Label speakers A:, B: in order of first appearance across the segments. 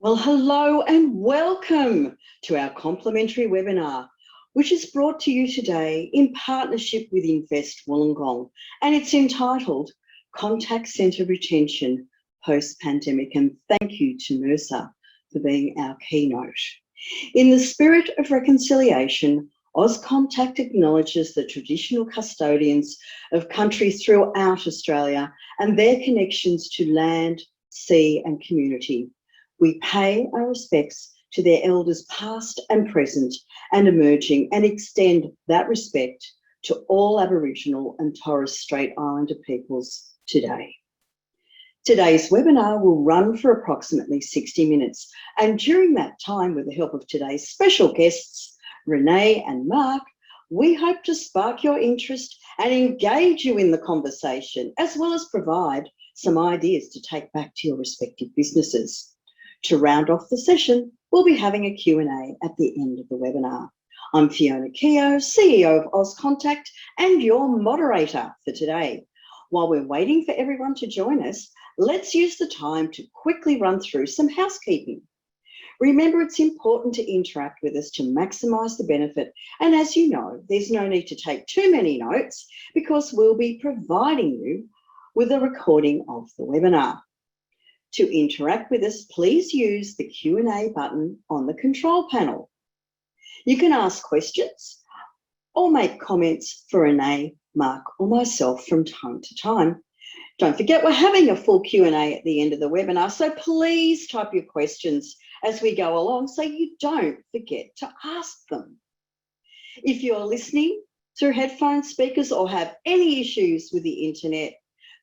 A: Well, hello and welcome to our complimentary webinar, which is brought to you today in partnership with Invest Wollongong, and it's entitled Contact Centre Retention Post-Pandemic. And thank you to Mercer for being our keynote. In the spirit of reconciliation, Auscontact acknowledges the traditional custodians of country throughout Australia and their connections to land, sea and community. We pay our respects to their elders past and present and emerging, and extend that respect to all Aboriginal and Torres Strait Islander peoples today. Today's webinar will run for approximately 60 minutes, and during that time, with the help of today's special guests, Renee and Mark, we hope to spark your interest and engage you in the conversation, as well as provide some ideas to take back to your respective businesses. To round off the session, we'll be having a Q&A at the end of the webinar. I'm Fiona Keogh, CEO of Auscontact and your moderator for today. While we're waiting for everyone to join us, let's use the time to quickly run through some housekeeping. Remember, it's important to interact with us to maximise the benefit, and as you know, there's no need to take too many notes because we'll be providing you with a recording of the webinar. To interact with us, please use the Q&A button on the control panel. You can ask questions or make comments for Renee, Mark or myself from time to time. Don't forget, we're having a full Q&A at the end of the webinar, so please type your questions as we go along so you don't forget to ask them. If you're listening through headphone speakers or have any issues with the internet,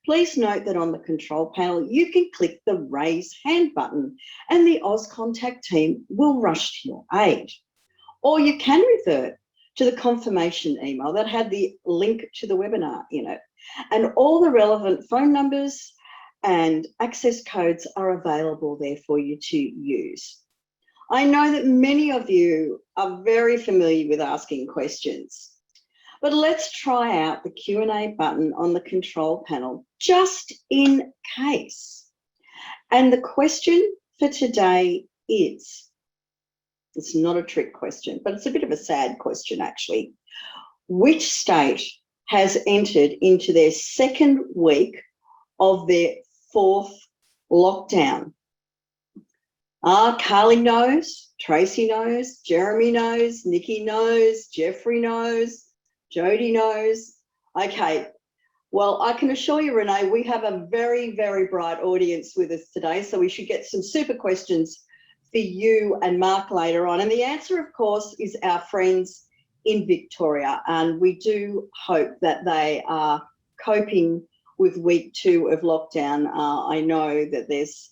A: please note that on the control panel, you can click the raise hand button and the Auscontact team will rush to your aid. Or you can revert to the confirmation email that had the link to the webinar in it. And all the relevant phone numbers and access codes are available there for you to use. I know that many of you are very familiar with asking questions, but let's try out the Q&A button on the control panel just in case. And the question for today is, it's not a trick question, but it's a bit of a sad question actually. Which state has entered into their second week of their fourth lockdown? Carly knows, Tracy knows, Jeremy knows, Nikki knows, Jeffrey knows, Jody knows. Okay, well, I can assure you, Renee, we have a very, very bright audience with us today, so we should get some super questions for you and Mark later on. And the answer, of course, is our friends in Victoria, and we do hope that they are coping with week 2 of lockdown. I know that there's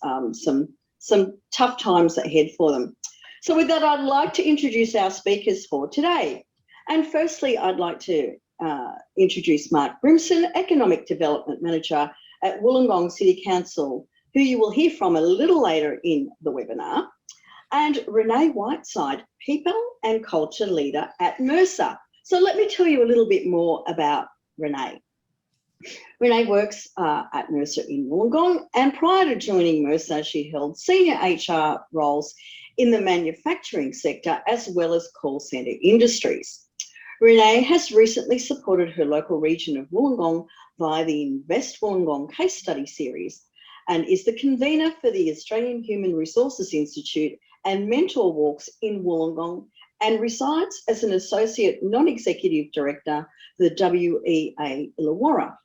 A: some tough times ahead for them. So with that, I'd like to introduce our speakers for today. And firstly, I'd like to introduce Mark Brimson, Economic Development Manager at Wollongong City Council, who you will hear from a little later in the webinar, and Renee Whiteside, People and Culture Leader at Mercer. So let me tell you a little bit more about Renee. Renee works at Mercer in Wollongong, and prior to joining Mercer, she held senior HR roles in the manufacturing sector as well as call centre industries. Renee has recently supported her local region of Wollongong via the Invest Wollongong case study series and is the convener for the Australian Human Resources Institute and mentor walks in Wollongong, and resides as an associate non-executive director for the WEA Illawarra.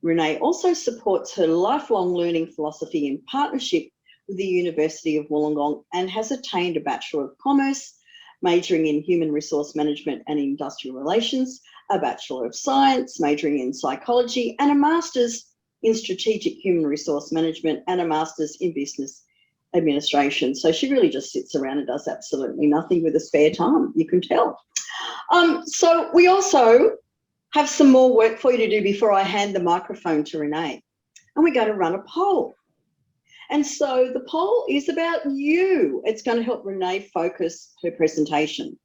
A: Renee also supports her lifelong learning philosophy in partnership with the University of Wollongong and has attained a Bachelor of Commerce, majoring in Human Resource Management and Industrial Relations, a Bachelor of Science, majoring in Psychology, and a Master's in Strategic Human Resource Management and a Master's in Business Administration. So she really just sits around and does absolutely nothing with her spare time, you can tell. So we also have some more work for you to do before I hand the microphone to Renee. And we're going to run a poll. And so the poll is about you. It's going to help Renee focus her presentation.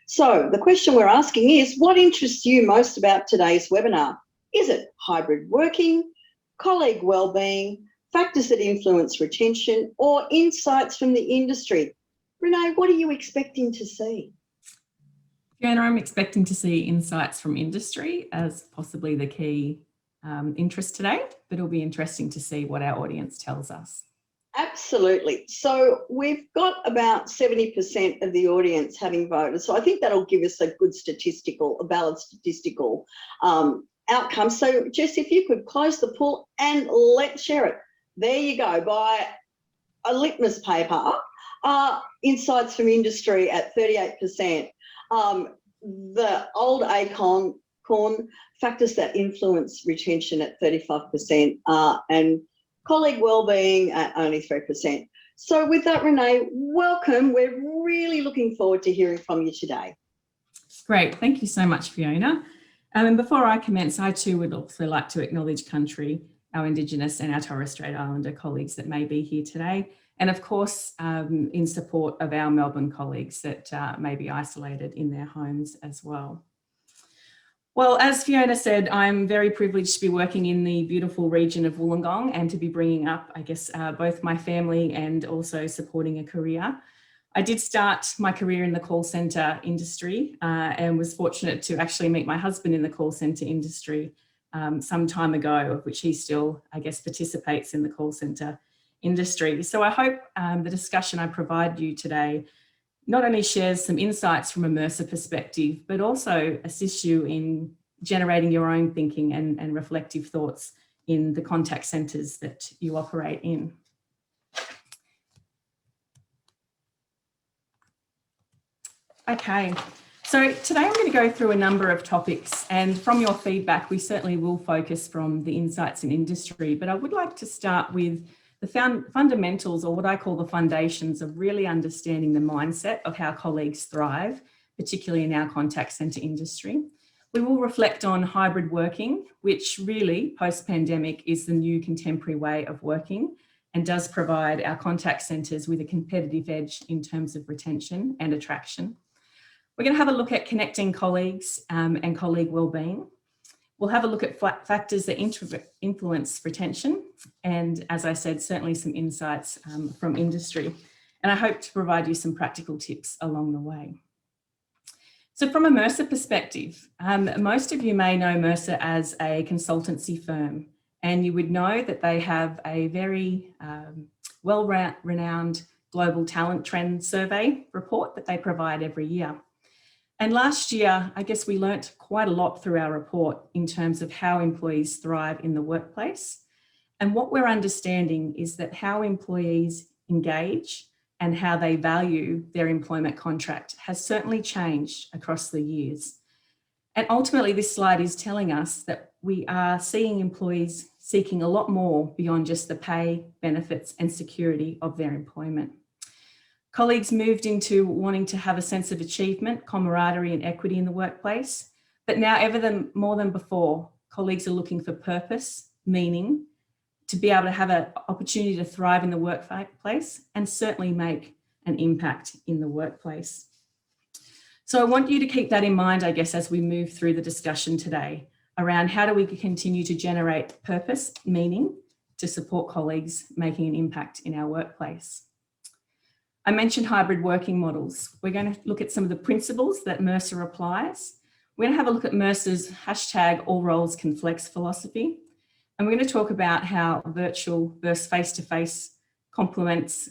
A: So the question we're asking is, what interests you most about today's webinar? Is it hybrid working, colleague wellbeing, factors that influence retention, or insights from the industry. Renee, what are you expecting to see?
B: Fiona, I'm expecting to see insights from industry as possibly the key interest today, but it'll be interesting to see what our audience tells us.
A: Absolutely. So we've got about 70% of the audience having voted. So I think that'll give us a good a valid statistical outcome. So Jess, if you could close the poll and let's share it. There you go, by a litmus paper. Insights from industry at 38%. The old ACON factors that influence retention at 35%, and colleague wellbeing at only 3%. So with that, Renee, welcome. We're really looking forward to hearing from you today.
B: Great. Thank you so much, Fiona. And before I commence, I too would also like to acknowledge country, our Indigenous and our Torres Strait Islander colleagues that may be here today. And of course, in support of our Melbourne colleagues that may be isolated in their homes as well. Well, as Fiona said, I'm very privileged to be working in the beautiful region of Wollongong and to be bringing up, I guess, both my family and also supporting a career. I did start my career in the call centre industry and was fortunate to actually meet my husband in the call centre industry some time ago, of which he still, I guess, participates in the call centre industry. So I hope the discussion I provide you today not only shares some insights from a Mercer perspective, but also assists you in generating your own thinking and reflective thoughts in the contact centres that you operate in. Okay, so today I'm going to go through a number of topics, and from your feedback, we certainly will focus from the insights in industry, but I would like to start with the fundamentals, or what I call the foundations, of really understanding the mindset of how colleagues thrive, particularly in our contact centre industry. We will reflect on hybrid working, which really, post-pandemic, is the new contemporary way of working and does provide our contact centres with a competitive edge in terms of retention and attraction. We're going to have a look at connecting colleagues and colleague wellbeing. We'll have a look at factors that influence retention, and as I said, certainly some insights from industry. And I hope to provide you some practical tips along the way. So from a Mercer perspective, most of you may know Mercer as a consultancy firm, and you would know that they have a very well-renowned global talent trend survey report that they provide every year. And last year, I guess we learnt quite a lot through our report in terms of how employees thrive in the workplace. And what we're understanding is that how employees engage and how they value their employment contract has certainly changed across the years. And ultimately, this slide is telling us that we are seeing employees seeking a lot more beyond just the pay, benefits, and security of their employment. Colleagues moved into wanting to have a sense of achievement, camaraderie, and equity in the workplace. But now, more than before, colleagues are looking for purpose, meaning, to be able to have an opportunity to thrive in the workplace and certainly make an impact in the workplace. So I want you to keep that in mind, I guess, as we move through the discussion today around how do we continue to generate purpose, meaning, to support colleagues making an impact in our workplace. I mentioned hybrid working models. We're going to look at some of the principles that Mercer applies. We're going to have a look at Mercer's hashtag all roles can flex philosophy. And we're going to talk about how virtual versus face-to-face complements,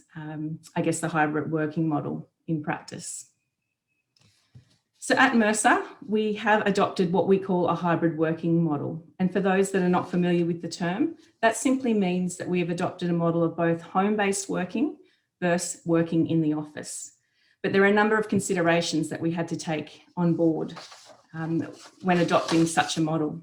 B: I guess, the hybrid working model in practice. So at Mercer, we have adopted what we call a hybrid working model. And for those that are not familiar with the term, that simply means that we have adopted a model of both home-based working versus working in the office. But there are a number of considerations that we had to take on board when adopting such a model.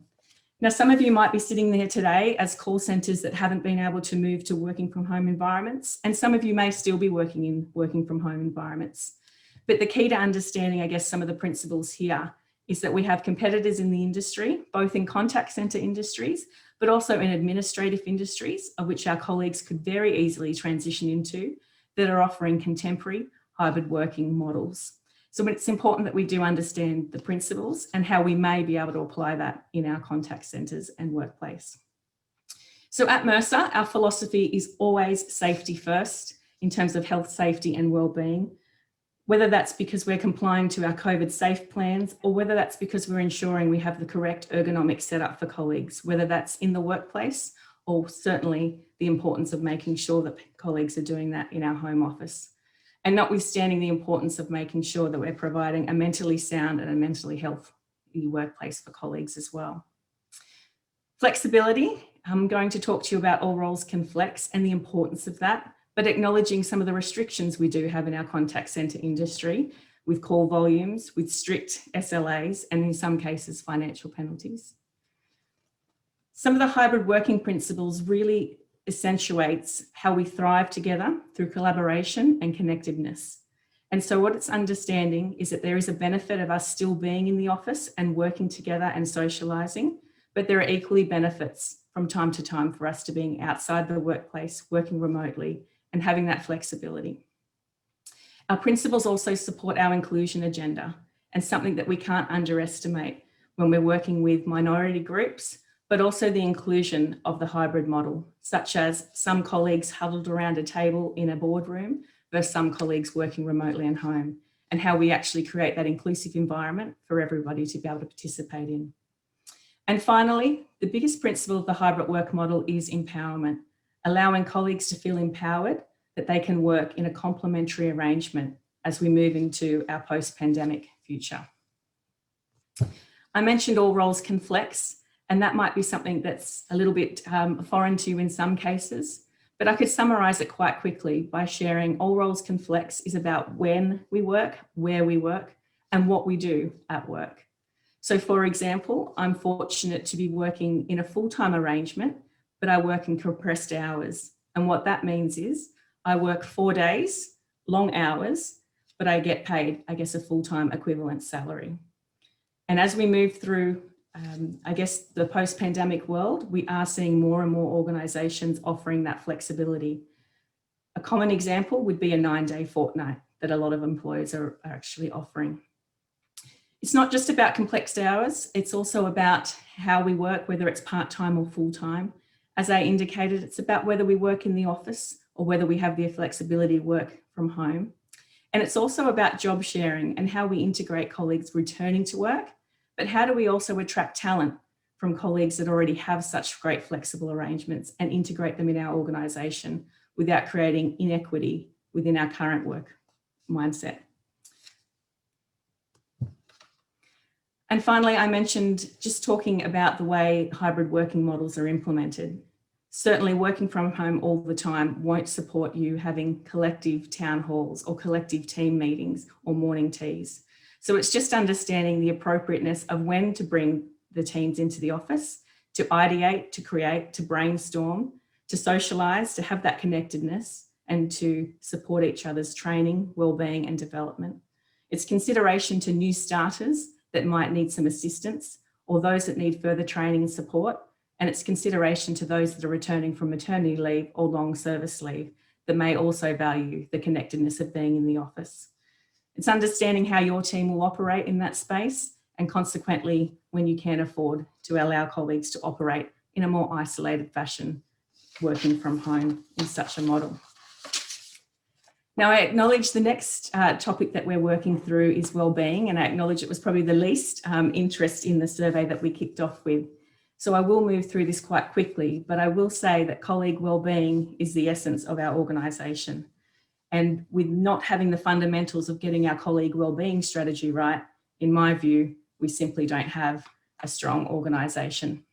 B: Now, some of you might be sitting there today as call centres that haven't been able to move to working from home environments, and some of you may still be working in working from home environments. But the key to understanding, I guess, some of the principles here is that we have competitors in the industry, both in contact centre industries, but also in administrative industries, of which our colleagues could very easily transition into, that are offering contemporary hybrid working models. So it's important that we do understand the principles and how we may be able to apply that in our contact centres and workplace. So at Mercer, our philosophy is always safety first in terms of health, safety and wellbeing, whether that's because we're complying to our COVID safe plans or whether that's because we're ensuring we have the correct ergonomic setup for colleagues, whether that's in the workplace or certainly the importance of making sure that colleagues are doing that in our home office. And notwithstanding the importance of making sure that we're providing a mentally sound and a mentally healthy workplace for colleagues as well. Flexibility, I'm going to talk to you about all roles can flex and the importance of that, but acknowledging some of the restrictions we do have in our contact centre industry with call volumes, with strict SLAs, and in some cases, financial penalties. Some of the hybrid working principles really accentuates how we thrive together through collaboration and connectiveness. And so what it's understanding is that there is a benefit of us still being in the office and working together and socialising, but there are equally benefits from time to time for us to being outside the workplace, working remotely, and having that flexibility. Our principles also support our inclusion agenda, and something that we can't underestimate when we're working with minority groups, but also the inclusion of the hybrid model, such as some colleagues huddled around a table in a boardroom versus some colleagues working remotely at home, and how we actually create that inclusive environment for everybody to be able to participate in. And finally, the biggest principle of the hybrid work model is empowerment, allowing colleagues to feel empowered that they can work in a complementary arrangement as we move into our post-pandemic future. I mentioned all roles can flex, and that might be something that's a little bit foreign to you in some cases, but I could summarise it quite quickly by sharing all roles can flex is about when we work, where we work, and what we do at work. So for example, I'm fortunate to be working in a full-time arrangement, but I work in compressed hours. And what that means is I work 4 days, long hours, but I get paid, I guess, a full-time equivalent salary. And as we move through, I guess, the post-pandemic world, we are seeing more and more organisations offering that flexibility. A common example would be a 9-day fortnight that a lot of employers are actually offering. It's not just about complex hours, it's also about how we work, whether it's part-time or full-time. As I indicated, it's about whether we work in the office or whether we have the flexibility to work from home. And it's also about job sharing and how we integrate colleagues returning to work, but how do we also attract talent from colleagues that already have such great flexible arrangements and integrate them in our organisation without creating inequity within our current work mindset. And finally, I mentioned just talking about the way hybrid working models are implemented. Certainly working from home all the time won't support you having collective town halls or collective team meetings or morning teas. So it's just understanding the appropriateness of when to bring the teams into the office, to ideate, to create, to brainstorm, to socialise, to have that connectedness and to support each other's training, wellbeing and development. It's consideration to new starters that might need some assistance or those that need further training and support. And it's consideration to those that are returning from maternity leave or long service leave that may also value the connectedness of being in the office. It's understanding how your team will operate in that space and consequently when you can afford to allow colleagues to operate in a more isolated fashion, working from home in such a model. Now, I acknowledge the next topic that we're working through is wellbeing, and I acknowledge it was probably the least interest in the survey that we kicked off with. So I will move through this quite quickly, but I will say that colleague wellbeing is the essence of our organisation. And with not having the fundamentals of getting our colleague wellbeing strategy right, in my view, we simply don't have a strong organisation.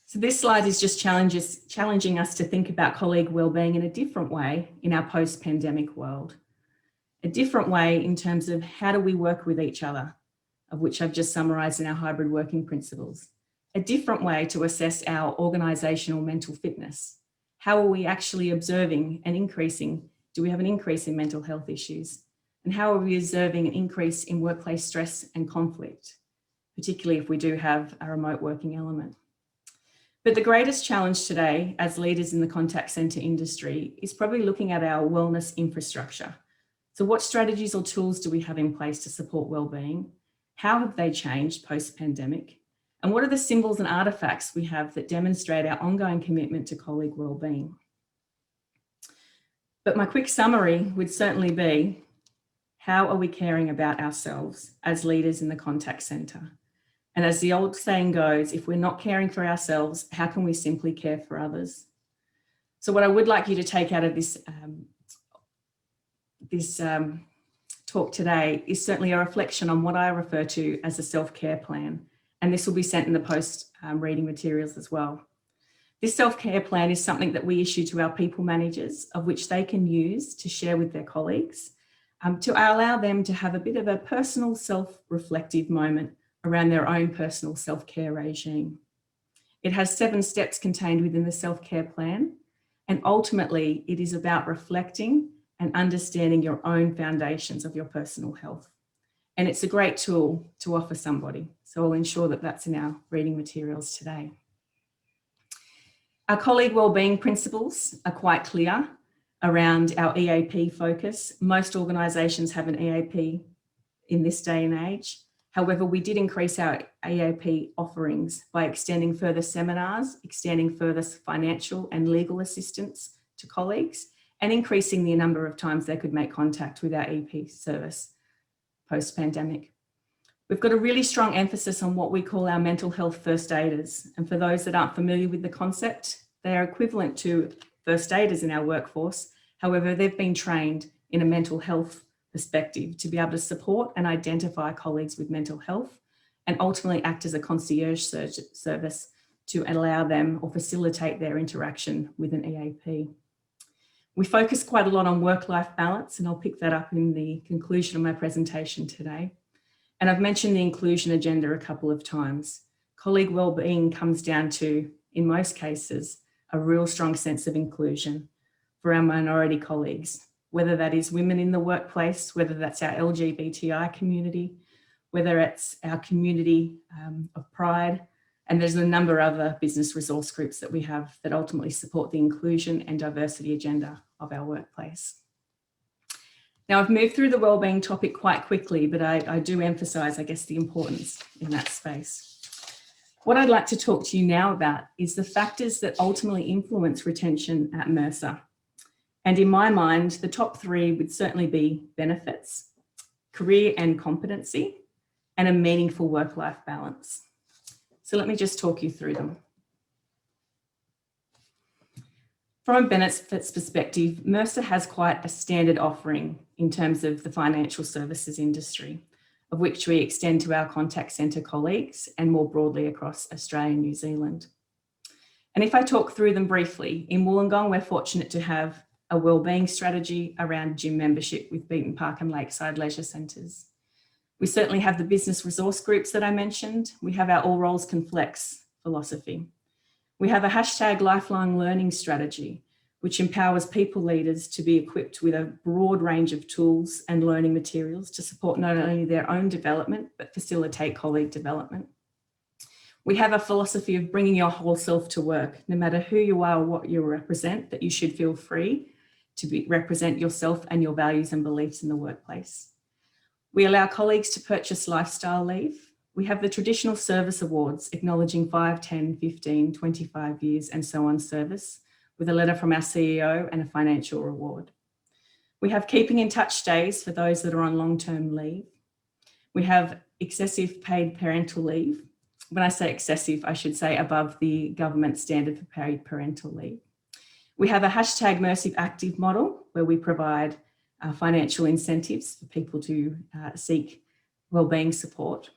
B: So this slide is just challenging us to think about colleague wellbeing in a different way in our post-pandemic world. A different way in terms of how do we work with each other, of which I've just summarised in our hybrid working principles. A different way to assess our organisational mental fitness. How are we actually observing an increasing, do we have an increase in mental health issues? And how are we observing an increase in workplace stress and conflict, particularly if we do have a remote working element? But the greatest challenge today as leaders in the contact centre industry is probably looking at our wellness infrastructure. So what strategies or tools do we have in place to support wellbeing? How have they changed post-pandemic? And what are the symbols and artefacts we have that demonstrate our ongoing commitment to colleague wellbeing? But my quick summary would certainly be, how are we caring about ourselves as leaders in the contact centre? And as the old saying goes, if we're not caring for ourselves, how can we simply care for others? So what I would like you to take out of this talk today is certainly a reflection on what I refer to as a self-care plan. And this will be sent in the post reading materials as well. This self-care plan is something that we issue to our people managers, of which they can use to share with their colleagues, to allow them to have a bit of a personal self-reflective moment around their own personal self-care regime. It has 7 steps contained within the self-care plan, and ultimately it is about reflecting and understanding your own foundations of your personal health. And it's a great tool to offer somebody. So I'll ensure that that's in our reading materials today. Our colleague wellbeing principles are quite clear around our EAP focus. Most organisations have an EAP in this day and age. However, we did increase our EAP offerings by extending further seminars, extending further financial and legal assistance to colleagues, and increasing the number of times they could make contact with our EP service post-pandemic. We've got a really strong emphasis on what we call our mental health first aiders. And for those that aren't familiar with the concept, they are equivalent to first aiders in our workforce. However, they've been trained in a mental health perspective to be able to support and identify colleagues with mental health and ultimately act as a concierge service to allow them or facilitate their interaction with an EAP. We focus quite a lot on work-life balance, and I'll pick that up in the conclusion of my presentation today. And I've mentioned the inclusion agenda a couple of times. Colleague wellbeing comes down to, in most cases, a real strong sense of inclusion for our minority colleagues, whether that is women in the workplace, whether that's our LGBTI community, whether it's our community of pride, and there's a number of other business resource groups that we have that ultimately support the inclusion and diversity agenda of our workplace. Now, I've moved through the wellbeing topic quite quickly, but I do emphasise, I guess, the importance in that space. What I'd like to talk to you now about is the factors that ultimately influence retention at Mercer. And in my mind, the top 3 would certainly be benefits, career and competency, and a meaningful work-life balance. So let me just talk you through them. From a benefits perspective, Mercer has quite a standard offering in terms of the financial services industry, of which we extend to our contact centre colleagues and more broadly across Australia and New Zealand. And if I talk through them briefly, in Wollongong, we're fortunate to have a wellbeing strategy around gym membership with Beaton Park and Lakeside leisure centres. We certainly have the business resource groups that I mentioned. We have our all roles can flex philosophy. We have a hashtag lifelong learning strategy, which empowers people leaders to be equipped with a broad range of tools and learning materials to support not only their own development, but facilitate colleague development. We have a philosophy of bringing your whole self to work. No matter who you are or what you represent, that you should feel free to represent yourself and your values and beliefs in the workplace. We allow colleagues to purchase lifestyle leave. We have the traditional service awards acknowledging 5, 10, 15, 25 years and so on service, with a letter from our CEO and a financial reward. We have keeping in touch days for those that are on long-term leave. We have excessive paid parental leave. When I say excessive, I should say above the government standard for paid parental leave. We have a hashtag Mercy Active model where we provide financial incentives for people to seek wellbeing support.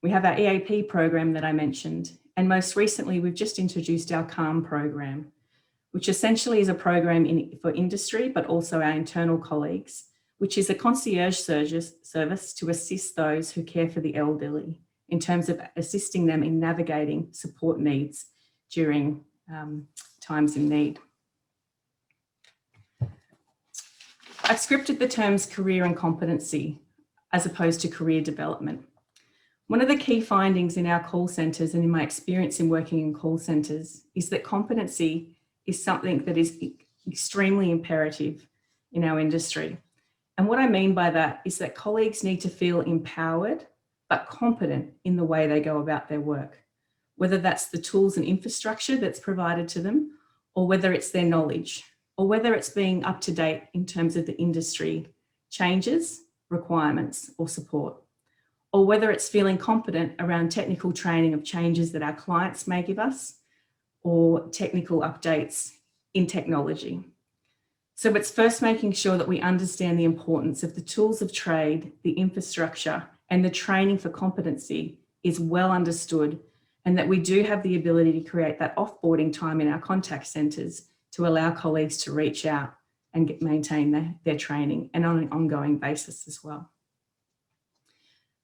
B: We have our EAP program that I mentioned, and most recently we've just introduced our CALM program, which essentially is a program for industry, but also our internal colleagues, which is a concierge service to assist those who care for the elderly in terms of assisting them in navigating support needs during times in need. I've scripted the terms career and competency as opposed to career development. One of the key findings in our call centres and in my experience in working in call centres is that competency is something that is extremely imperative in our industry. And what I mean by that is that colleagues need to feel empowered but competent in the way they go about their work, whether that's the tools and infrastructure that's provided to them, or whether it's their knowledge, or whether it's being up to date in terms of the industry changes, requirements, or support, or whether it's feeling competent around technical training of changes that our clients may give us, or technical updates in technology. So it's first making sure that we understand the importance of the tools of trade, the infrastructure, and the training for competency is well understood, and that we do have the ability to create that offboarding time in our contact centres to allow colleagues to reach out and maintain their training, and on an ongoing basis as well.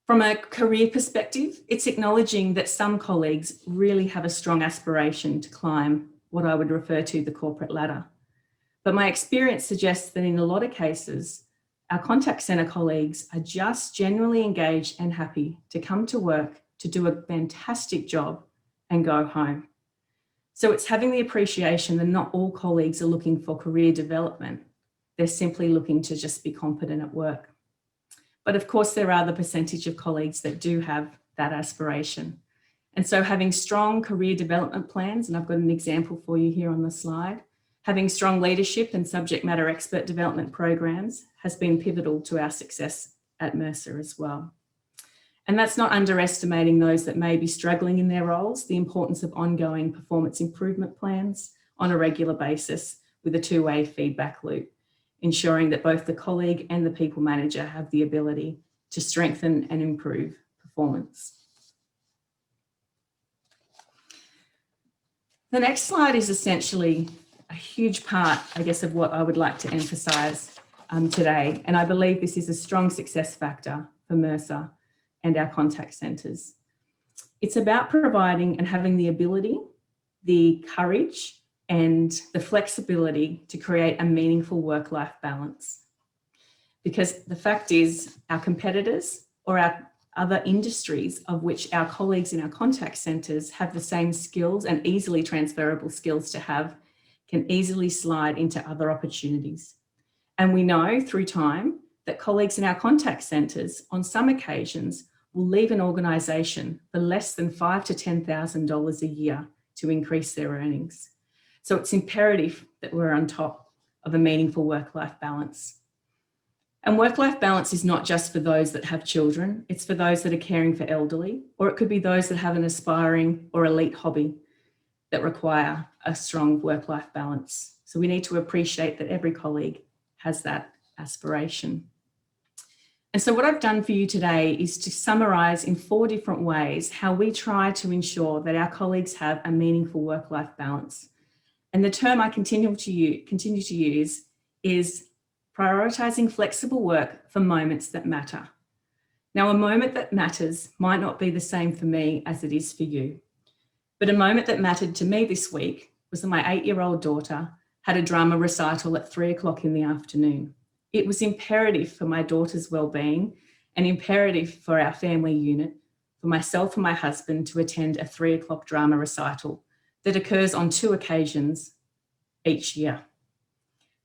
B: From a career perspective, it's acknowledging that some colleagues really have a strong aspiration to climb what I would refer to the corporate ladder. But my experience suggests that in a lot of cases, our contact centre colleagues are just genuinely engaged and happy to come to work, to do a fantastic job and go home. So it's having the appreciation that not all colleagues are looking for career development. They're simply looking to just be competent at work. But of course, there are the percentage of colleagues that do have that aspiration. And so having strong career development plans, and I've got an example for you here on the slide, having strong leadership and subject matter expert development programs has been pivotal to our success at Mercer as well. And that's not underestimating those that may be struggling in their roles, the importance of ongoing performance improvement plans on a regular basis with a two-way feedback loop, ensuring that both the colleague and the people manager have the ability to strengthen and improve performance. The next slide is essentially a huge part, I guess, of what I would like to emphasise today. And I believe this is a strong success factor for Mercer and our contact centres. It's about providing and having the ability, the courage, and the flexibility to create a meaningful work-life balance. Because the fact is, our competitors or our other industries of which our colleagues in our contact centres have the same skills and easily transferable skills to have can easily slide into other opportunities. And we know through time that colleagues in our contact centres on some occasions will leave an organisation for less than $5,000 to $10,000 a year to increase their earnings. So it's imperative that we're on top of a meaningful work-life balance. And work-life balance is not just for those that have children, it's for those that are caring for elderly, or it could be those that have an aspiring or elite hobby that require a strong work-life balance. So we need to appreciate that every colleague has that aspiration. And so what I've done for you today is to summarise in 4 different ways how we try to ensure that our colleagues have a meaningful work-life balance. And the term I continue to use is prioritising flexible work for moments that matter. Now, a moment that matters might not be the same for me as it is for you. But a moment that mattered to me this week was that my 8-year-old daughter had a drama recital at 3 o'clock in the afternoon. It was imperative for my daughter's well-being and imperative for our family unit, for myself and my husband to attend a 3 o'clock drama recital that occurs on 2 occasions each year.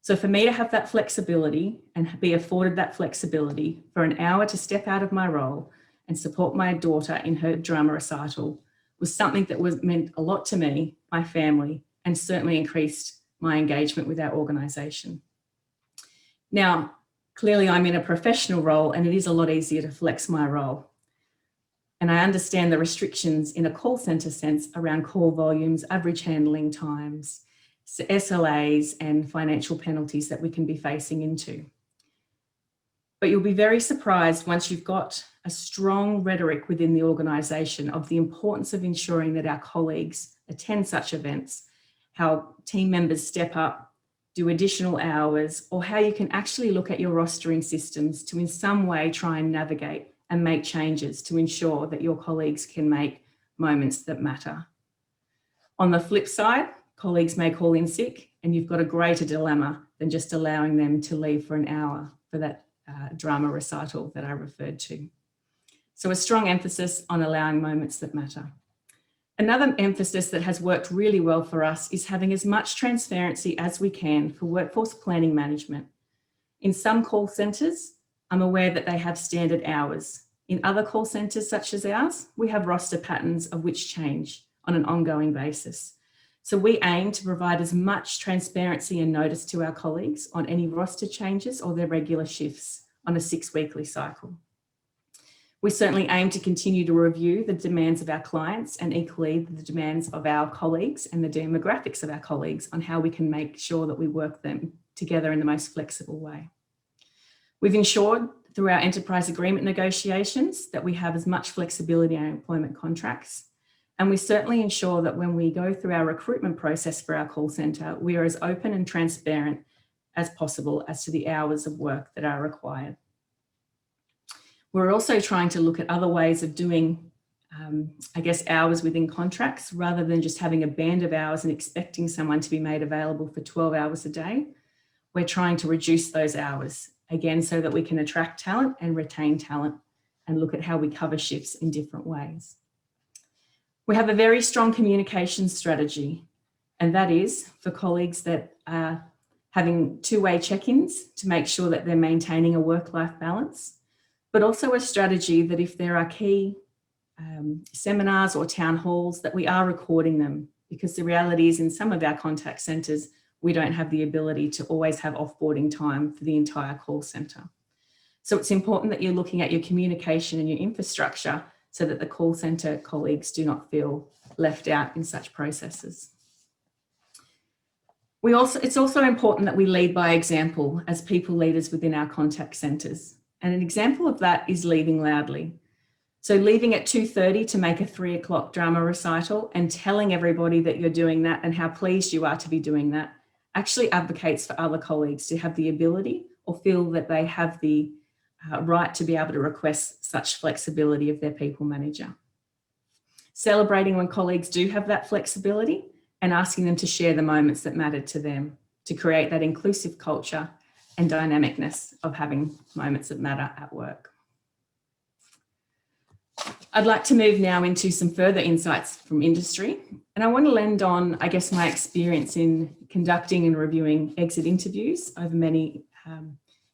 B: So for me to have that flexibility and be afforded that flexibility for an hour to step out of my role and support my daughter in her drama recital was something that meant a lot to me, my family, and certainly increased my engagement with our organisation. Now, clearly I'm in a professional role and it is a lot easier to flex my role. And I understand the restrictions in a call centre sense around call volumes, average handling times, SLAs and financial penalties that we can be facing into. But you'll be very surprised once you've got a strong rhetoric within the organisation of the importance of ensuring that our colleagues attend such events, how team members step up, do additional hours, or how you can actually look at your rostering systems to in some way try and navigate and make changes to ensure that your colleagues can make moments that matter. On the flip side, colleagues may call in sick and you've got a greater dilemma than just allowing them to leave for an hour for that drama recital that I referred to. So a strong emphasis on allowing moments that matter. Another emphasis that has worked really well for us is having as much transparency as we can for workforce planning management. In some call centres, I'm aware that they have standard hours In other call centres such as ours, we have roster patterns of which change on an ongoing basis. So we aim to provide as much transparency and notice to our colleagues on any roster changes or their regular shifts on a 6-weekly cycle. We certainly aim to continue to review the demands of our clients and equally the demands of our colleagues and the demographics of our colleagues on how we can make sure that we work them together in the most flexible way. We've ensured through our enterprise agreement negotiations that we have as much flexibility in our employment contracts. And we certainly ensure that when we go through our recruitment process for our call centre, we are as open and transparent as possible as to the hours of work that are required. We're also trying to look at other ways of doing, hours within contracts rather than just having a band of hours and expecting someone to be made available for 12 hours a day. We're trying to reduce those hours, again, so that we can attract talent and retain talent and look at how we cover shifts in different ways. We have a very strong communication strategy, and that is for colleagues that are having two-way check-ins to make sure that they're maintaining a work-life balance, but also a strategy that if there are key seminars or town halls, that we are recording them, because the reality is in some of our contact centres, we don't have the ability to always have offboarding time for the entire call centre. So it's important that you're looking at your communication and your infrastructure so that the call centre colleagues do not feel left out in such processes. It's also important that we lead by example as people leaders within our contact centres. And an example of that is leaving loudly. So leaving at 2:30 to make a 3 o'clock drama recital and telling everybody that you're doing that and how pleased you are to be doing that actually advocates for other colleagues to have the ability or feel that they have the right to be able to request such flexibility of their people manager. Celebrating when colleagues do have that flexibility and asking them to share the moments that matter to them to create that inclusive culture and dynamicness of having moments that matter at work. I'd like to move now into some further insights from industry. And I want to lend on, my experience in conducting and reviewing exit interviews over many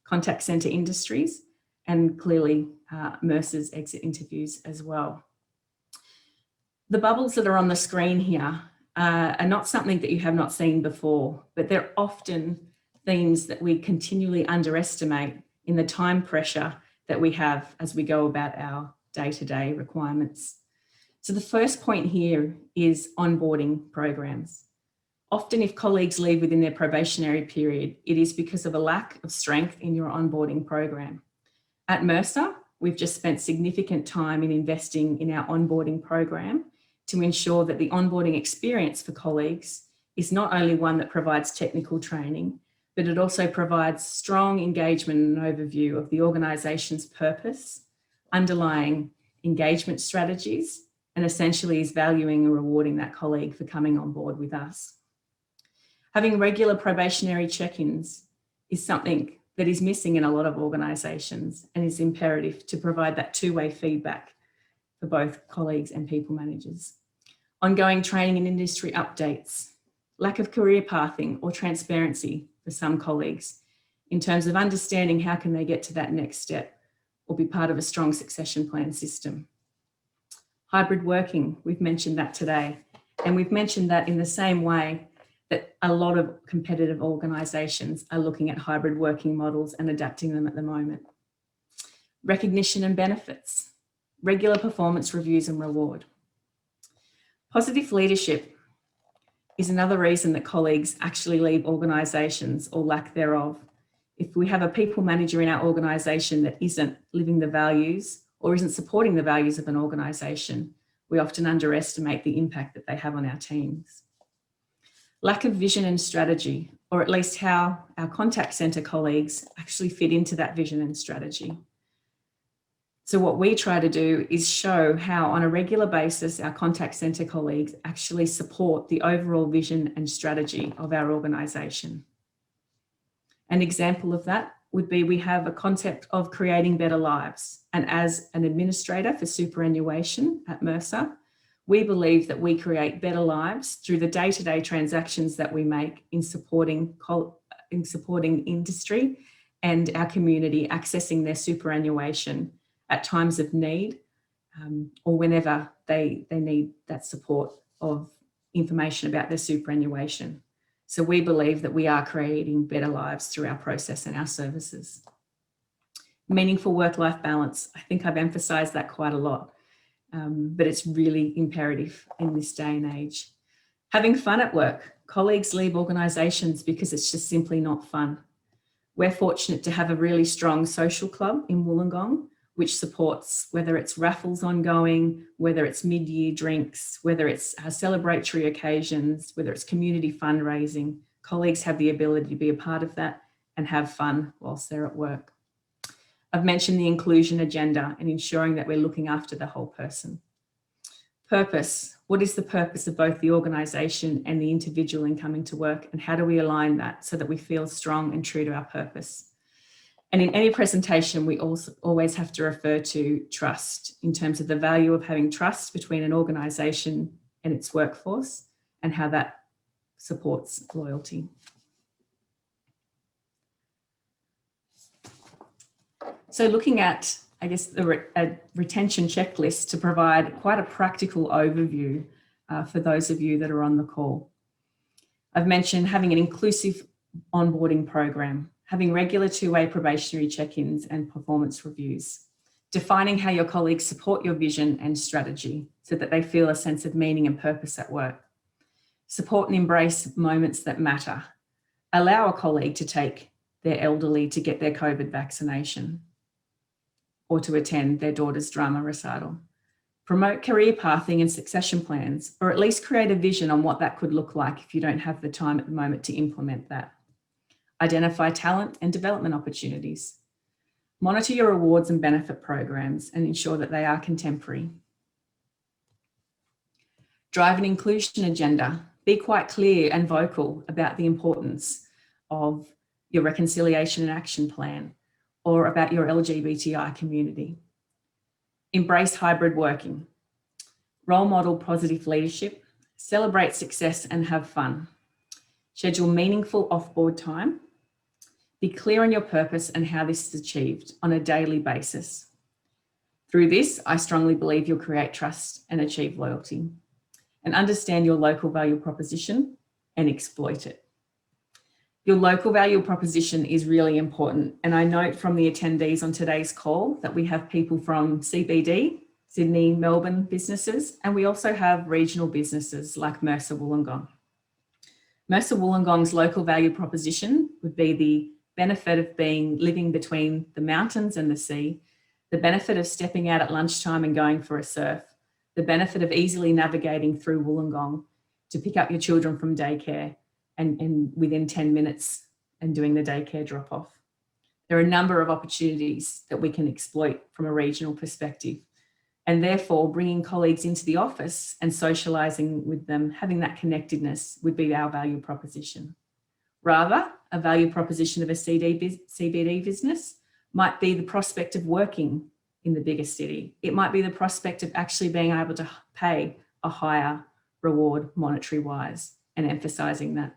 B: contact centre industries, and clearly Mercer's exit interviews as well. The bubbles that are on the screen here are not something that you have not seen before, but they're often themes that we continually underestimate in the time pressure that we have as we go about our day-to-day requirements. So the first point here is onboarding programs. Often if colleagues leave within their probationary period, it is because of a lack of strength in your onboarding program. At Mercer, we've just spent significant time in investing in our onboarding program to ensure that the onboarding experience for colleagues is not only one that provides technical training, but it also provides strong engagement and an overview of the organisation's purpose, underlying engagement strategies, and essentially is valuing and rewarding that colleague for coming on board with us. Having regular probationary check-ins is something that is missing in a lot of organisations and is imperative to provide that two-way feedback for both colleagues and people managers. Ongoing training and industry updates, lack of career pathing or transparency for some colleagues in terms of understanding how can they get to that next step or be part of a strong succession plan system. Hybrid working, we've mentioned that today, and we've mentioned that in the same way that a lot of competitive organisations are looking at hybrid working models and adapting them at the moment. Recognition and benefits, regular performance reviews and reward. Positive leadership is another reason that colleagues actually leave organisations or lack thereof. If we have a people manager in our organisation that isn't living the values or isn't supporting the values of an organisation, we often underestimate the impact that they have on our teams. Lack of vision and strategy, or at least how our contact centre colleagues actually fit into that vision and strategy. So what we try to do is show how on a regular basis our contact centre colleagues actually support the overall vision and strategy of our organisation. An example of that would be we have a concept of creating better lives. And as an administrator for superannuation at Mercer, we believe that we create better lives through the day-to-day transactions that we make in supporting industry and our community accessing their superannuation at times of need, or whenever they need that support of information about their superannuation. So we believe that we are creating better lives through our process and our services. Meaningful work-life balance. I think I've emphasised that quite a lot, but it's really imperative in this day and age. Having fun at work. Colleagues leave organisations because it's just simply not fun. We're fortunate to have a really strong social club in Wollongong, which supports whether it's raffles ongoing, whether it's mid-year drinks, whether it's celebratory occasions, whether it's community fundraising. Colleagues have the ability to be a part of that and have fun whilst they're at work. I've mentioned the inclusion agenda and ensuring that we're looking after the whole person. Purpose. What is the purpose of both the organisation and the individual in coming to work, and how do we align that so that we feel strong and true to our purpose? And in any presentation, we also always have to refer to trust in terms of the value of having trust between an organisation and its workforce and how that supports loyalty. So looking at, I guess, a retention checklist to provide quite a practical overview for those of you that are on the call. I've mentioned having an inclusive onboarding program, having regular two-way probationary check-ins and performance reviews, defining how your colleagues support your vision and strategy so that they feel a sense of meaning and purpose at work. Support and embrace moments that matter. Allow a colleague to take their elderly to get their COVID vaccination or to attend their daughter's drama recital. Promote career pathing and succession plans, or at least create a vision on what that could look like if you don't have the time at the moment to implement that. Identify talent and development opportunities. Monitor your rewards and benefit programs and ensure that they are contemporary. Drive an inclusion agenda. Be quite clear and vocal about the importance of your reconciliation and action plan or about your LGBTI community. Embrace hybrid working. Role model positive leadership. Celebrate success and have fun. Schedule meaningful off-board time. Be clear on your purpose and how this is achieved on a daily basis. Through this, I strongly believe you'll create trust and achieve loyalty. And understand your local value proposition and exploit it. Your local value proposition is really important. And I note from the attendees on today's call that we have people from CBD, Sydney, Melbourne businesses, and we also have regional businesses like Mercer Wollongong. Mercer Wollongong's local value proposition would be the benefit of living between the mountains and the sea, the benefit of stepping out at lunchtime and going for a surf, the benefit of easily navigating through Wollongong to pick up your children from daycare and within 10 minutes and doing the daycare drop-off. There are a number of opportunities that we can exploit from a regional perspective, and therefore bringing colleagues into the office and socialising with them, having that connectedness would be our value proposition. Rather, a value proposition of a CBD business might be the prospect of working in the bigger city. It might be the prospect of actually being able to pay a higher reward monetary-wise and emphasising that.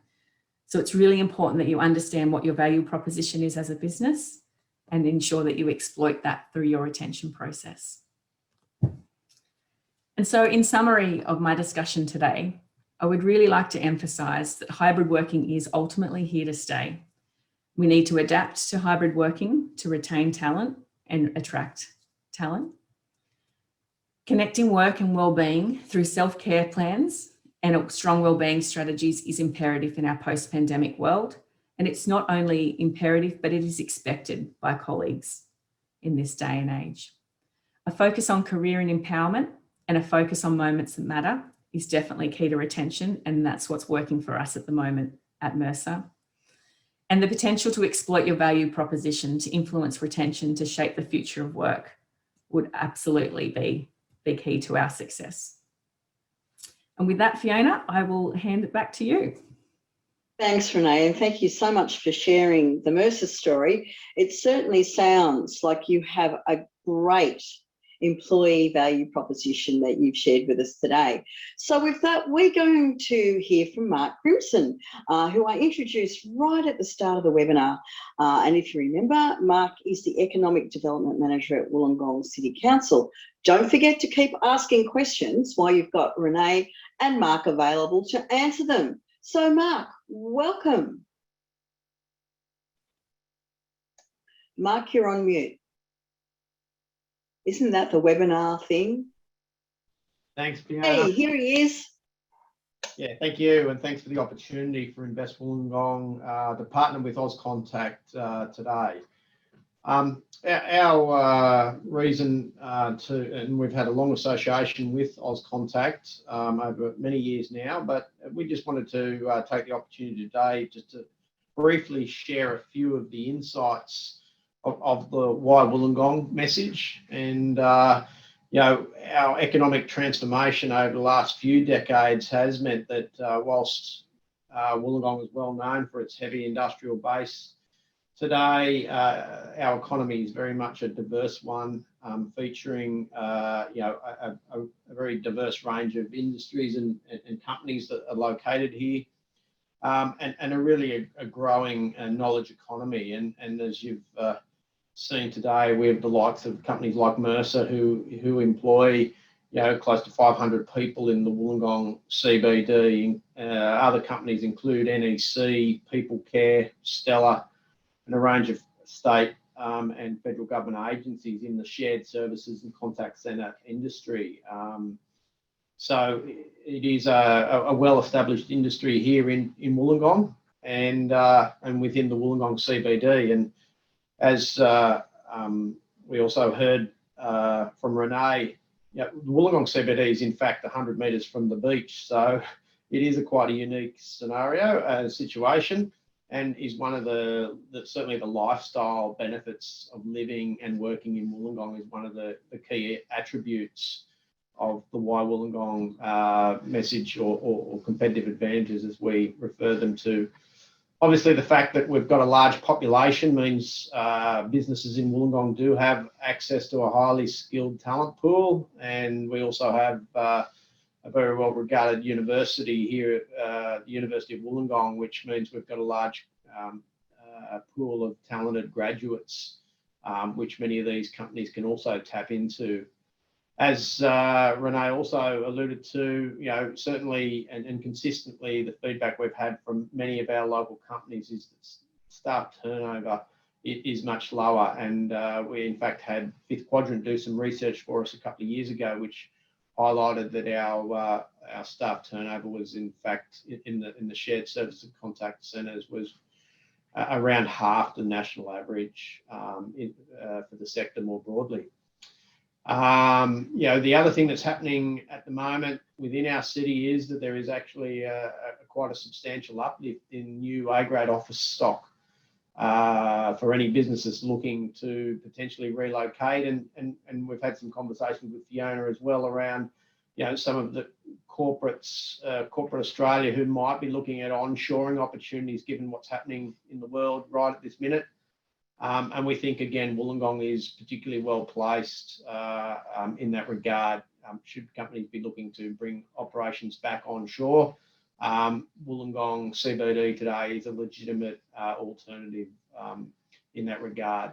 B: So it's really important that you understand what your value proposition is as a business and ensure that you exploit that through your retention process. And so in summary of my discussion today, I would really like to emphasise that hybrid working is ultimately here to stay. We need to adapt to hybrid working to retain talent and attract talent. Connecting work and wellbeing through self-care plans and strong wellbeing strategies is imperative in our post-pandemic world. And it's not only imperative, but it is expected by colleagues in this day and age. A focus on career and empowerment and a focus on moments that matter is definitely key to retention, and that's what's working for us at the moment at Mercer. And the potential to exploit your value proposition to influence retention to shape the future of work would absolutely be key to our success. And with that, Fiona, I will hand it back to you.
A: Thanks, Renee, and thank you so much for sharing the Mercer story. It certainly sounds like you have a great employee value proposition that you've shared with us today. So with that, we're going to hear from Mark Crimson, who I introduced right at the start of the webinar. And if you remember, Mark is the Economic Development Manager at Wollongong City Council. Don't forget to keep asking questions while you've got Renee and Mark available to answer them. So Mark, welcome. Mark, you're on mute. Isn't that the webinar thing?
C: Thanks, Fiona.
A: Hey, here he is.
C: Yeah, thank you, and thanks for the opportunity for Invest Wollongong to partner with Auscontact today. Our reason and we've had a long association with Auscontact over many years now, but we just wanted to take the opportunity today just to briefly share a few of the insights of the Why Wollongong message. And you know, our economic transformation over the last few decades has meant that whilst Wollongong is well known for its heavy industrial base, today our economy is very much a diverse one, featuring you know, a very diverse range of industries and companies that are located here, and a really a growing knowledge economy. And as you've seen today, we have the likes of companies like Mercer who employ, you know, close to 500 people in the Wollongong CBD. Other companies include NEC, People Care, Stella, and a range of state and federal government agencies in the shared services and contact centre industry. So it is a well-established industry here in Wollongong and within the Wollongong CBD. And as we also heard from Renee, you know, the Wollongong CBD is in fact 100 metres from the beach. So it is quite a unique scenario, situation, and is one of the certainly the lifestyle benefits of living and working in Wollongong is one of the key attributes of the Why Wollongong message or competitive advantages, as we refer them to. Obviously, the fact that we've got a large population means businesses in Wollongong do have access to a highly skilled talent pool, and we also have a very well-regarded university here at the University of Wollongong, which means we've got a large pool of talented graduates, which many of these companies can also tap into. As Renee also alluded to, you know, certainly and consistently, the feedback we've had from many of our local companies is that staff turnover is much lower. And we, in fact, had Fifth Quadrant do some research for us a couple of years ago, which highlighted that our staff turnover was, in fact, in the shared service and contact centres was around half the national average for the sector more broadly. You know, the other thing that's happening at the moment within our city is that there is actually quite a substantial uplift in new A-grade office stock for any businesses looking to potentially relocate. And we've had some conversations with Fiona as well around, you know, some of the corporates, corporate Australia, who might be looking at onshoring opportunities given what's happening in the world right at this minute. And we think, again, Wollongong is particularly well placed in that regard. Should companies be looking to bring operations back onshore, Wollongong CBD today is a legitimate alternative in that regard.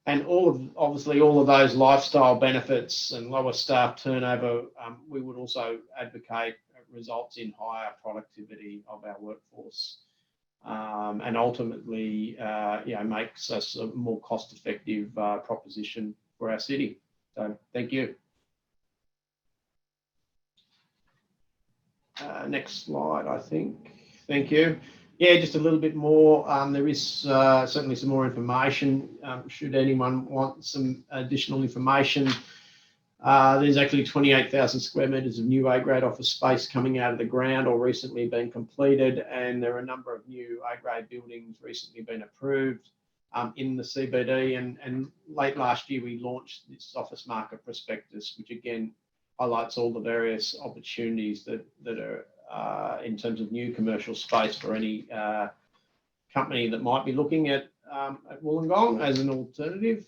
C: And obviously all of those lifestyle benefits and lower staff turnover, we would also advocate results in higher productivity of our workforce. And ultimately, you know, makes us a more cost-effective proposition for our city. So, thank you. Next slide, I think. Thank you. Yeah, just a little bit more. There is certainly some more information. Should anyone want some additional information, there's actually 28,000 square metres of new A-grade office space coming out of the ground or recently been completed, and there are a number of new A-grade buildings recently been approved in the CBD. And late last year, we launched this office market prospectus, which again highlights all the various opportunities that are in terms of new commercial space for any company that might be looking at Wollongong as an alternative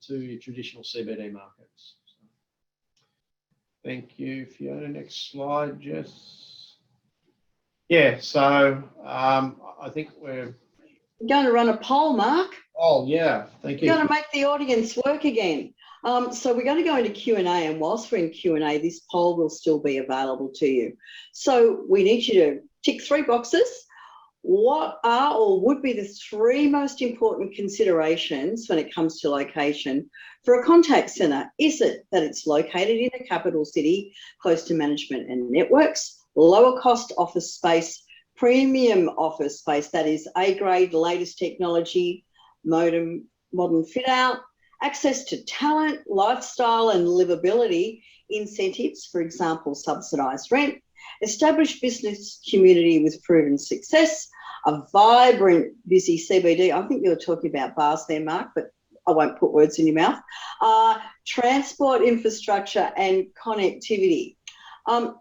C: to your traditional CBD markets. So, Thank you, Fiona. Next slide, Jess. Yeah, so I think we're
A: going to run a poll, Mark.
C: Oh, yeah, thank you.
A: We're going to make the audience work again. So we're going to go into Q&A, and whilst we're in Q&A, this poll will still be available to you. So we need you to tick 3 boxes. What are or would be the 3 most important considerations when it comes to location for a contact centre? Is it that it's located in a capital city, close to management and networks, lower cost office space, premium office space, that is A-grade, latest technology, modern fit out, access to talent, lifestyle and livability, incentives, for example, subsidised rent, established business community with proven success, a vibrant, busy CBD. I think you were talking about bars there, Mark, but I won't put words in your mouth. Transport infrastructure and connectivity.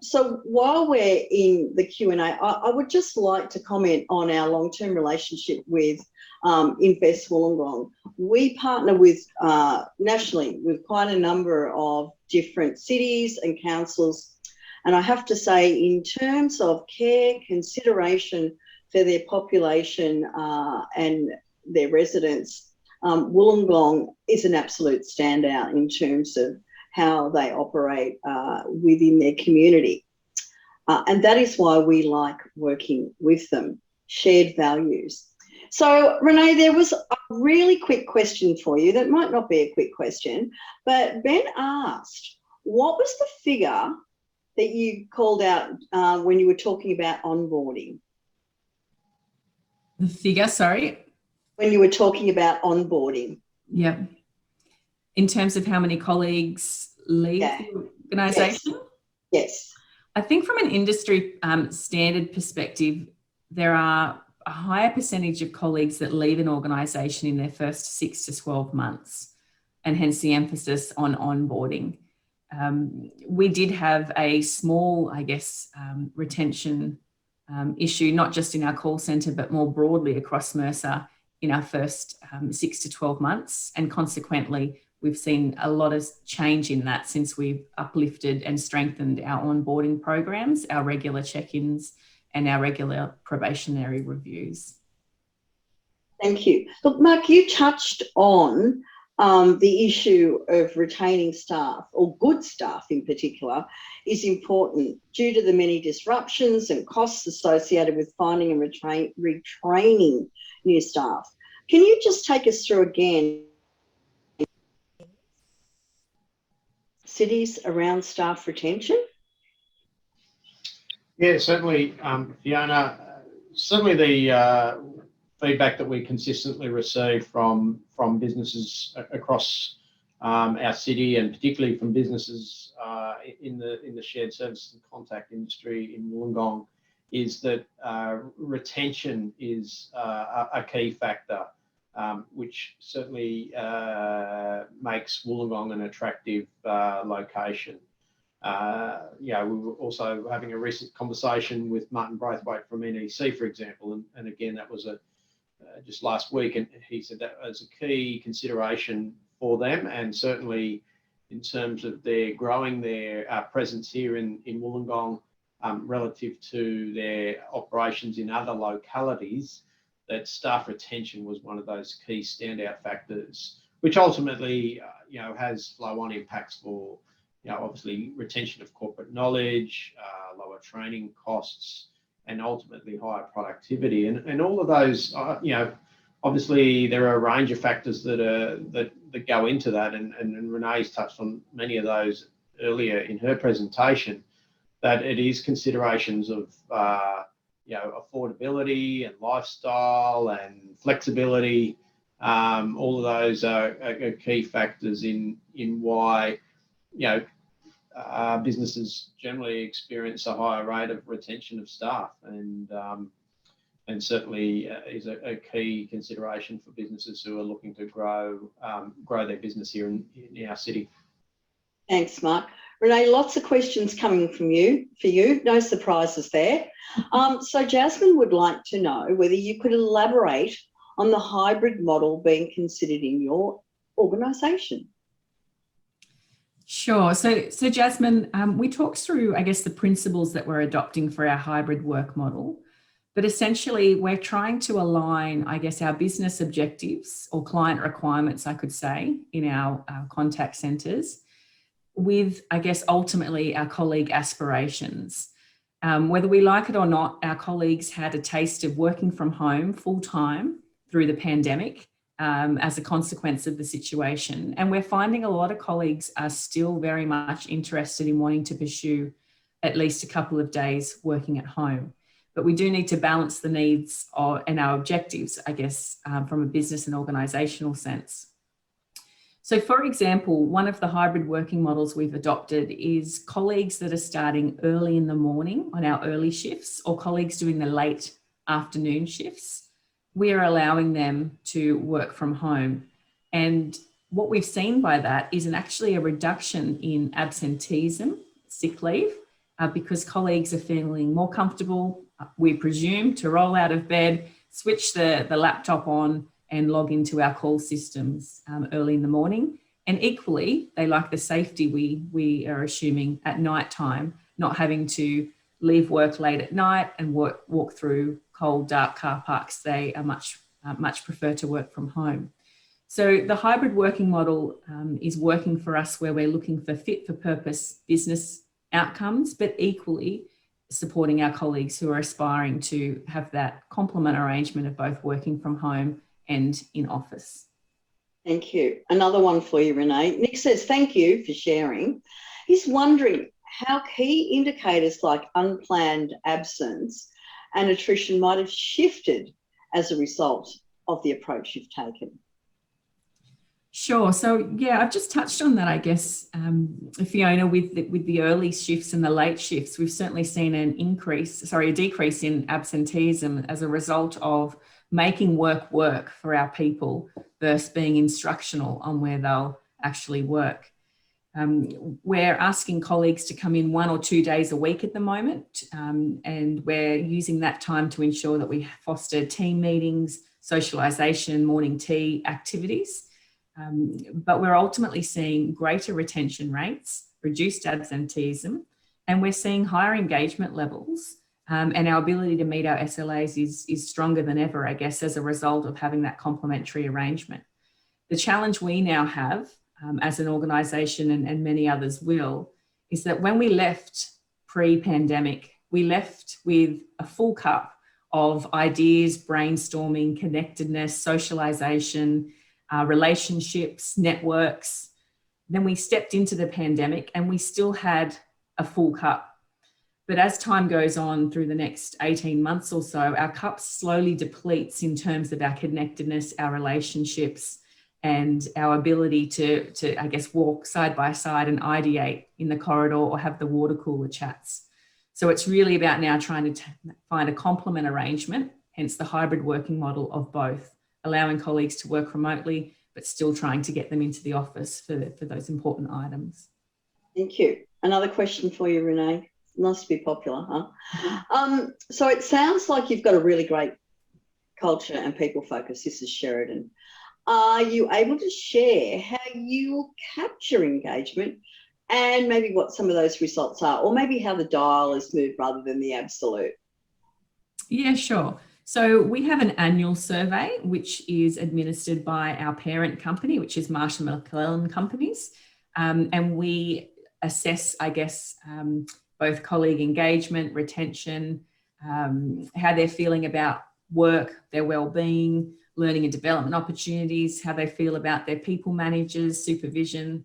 A: So while we're in the Q&A, I would just like to comment on our long-term relationship with Invest Wollongong. We partner with nationally with quite a number of different cities and councils. And I have to say, in terms of care, consideration for their population and their residents, Wollongong is an absolute standout in terms of how they operate within their community. And that is why we like working with them, shared values. So, Renee, there was a really quick question for you that might not be a quick question, but Ben asked, what was the figure that you called out when you were talking about onboarding?
B: The figure, sorry?
A: When you were talking about onboarding.
B: Yep. In terms of how many colleagues leave the organisation?
A: Yes.
B: I think from an industry standard perspective, there are a higher percentage of colleagues that leave an organisation in their first 6 to 12 months, and hence the emphasis on onboarding. We did have a small, I guess, retention issue, not just in our call centre, but more broadly across Mercer in our first 6 to 12 months. And consequently, we've seen a lot of change in that since we've uplifted and strengthened our onboarding programs, our regular check-ins, and our regular probationary reviews.
A: Thank you. Look, Mark, you touched on the issue of retaining staff, or good staff in particular, is important due to the many disruptions and costs associated with finding and retraining new staff. Can you just take us through again cities around staff retention?
C: Yeah, certainly, Fiona. Certainly the feedback that we consistently receive from businesses across our city, and particularly from businesses in the shared services and contact industry in Wollongong, is that retention is a key factor, which certainly makes Wollongong an attractive location. We were also having a recent conversation with Martin Braithwaite from NEC, for example, and again, that was just last week, and he said that was a key consideration for them, and certainly in terms of their growing their presence here in Wollongong relative to their operations in other localities, that staff retention was one of those key standout factors, which ultimately has flow-on impacts for obviously retention of corporate knowledge, lower training costs, and ultimately higher productivity. And all of those, obviously there are a range of factors that go into that, and Renee's touched on many of those earlier in her presentation, that it is considerations of affordability and lifestyle and flexibility. All of those are key factors in why businesses generally experience a higher rate of retention of staff, and certainly is a key consideration for businesses who are looking to grow their business here in our city.
A: Thanks, Mark. Renee, lots of questions coming from you. No surprises there. So Jasmine would like to know whether you could elaborate on the hybrid model being considered in your organisation.
B: Sure. So Jasmine, we talked through, I guess, the principles that we're adopting for our hybrid work model. But essentially, we're trying to align, I guess, our business objectives or client requirements, I could say, in our contact centres with, I guess, ultimately our colleague aspirations. Whether we like it or not, our colleagues had a taste of working from home full time through the pandemic as a consequence of the situation. And we're finding a lot of colleagues are still very much interested in wanting to pursue at least a couple of days working at home. But we do need to balance the needs and our objectives, I guess, from a business and organisational sense. So, for example, one of the hybrid working models we've adopted is colleagues that are starting early in the morning on our early shifts or colleagues doing the late afternoon shifts. We are allowing them to work from home. And what we've seen by that is actually a reduction in absenteeism, sick leave, because colleagues are feeling more comfortable, we presume, to roll out of bed, switch the laptop on and log into our call systems early in the morning. And equally, they like the safety we are assuming at night time, not having to leave work late at night and walk through cold, dark car parks. They are much prefer to work from home. So the hybrid working model is working for us where we're looking for fit for purpose business outcomes, but equally supporting our colleagues who are aspiring to have that complement arrangement of both working from home and in office.
A: Thank you. Another one for you, Renee. Nick says, thank you for sharing. He's wondering how key indicators like unplanned absence and attrition might have shifted as a result of the approach you've taken.
B: Sure. So, yeah, I've just touched on that, I guess, Fiona, with the early shifts and the late shifts, we've certainly seen a decrease in absenteeism as a result of making work for our people versus being instructional on where they'll actually work. We're asking colleagues to come in 1 or 2 days a week at the moment, and we're using that time to ensure that we foster team meetings, socialisation, morning tea activities. But we're ultimately seeing greater retention rates, reduced absenteeism, and we're seeing higher engagement levels. And our ability to meet our SLAs is stronger than ever, I guess, as a result of having that complementary arrangement. The challenge we now have as an organisation, and many others will, is that when we left pre-pandemic, we left with a full cup of ideas, brainstorming, connectedness, socialisation, relationships, networks. Then we stepped into the pandemic and we still had a full cup. But as time goes on through the next 18 months or so, our cup slowly depletes in terms of our connectedness, our relationships, and our ability to I guess, walk side by side and ideate in the corridor or have the water cooler chats. So it's really about now trying to find a complement arrangement, hence the hybrid working model of both, allowing colleagues to work remotely, but still trying to get them into the office for those important items.
A: Thank you. Another question for you, Renee. Must be popular, huh? So it sounds like you've got a really great culture and people focus. This is Sheridan. Are you able to share how you capture engagement and maybe what some of those results are, or maybe how the dial is moved rather than the absolute?
B: Yeah, sure. So we have an annual survey, which is administered by our parent company, which is Marsh & McLennan Companies. And we assess, I guess, both colleague engagement, retention, how they're feeling about work, their well-being, learning and development opportunities, how they feel about their people managers, supervision,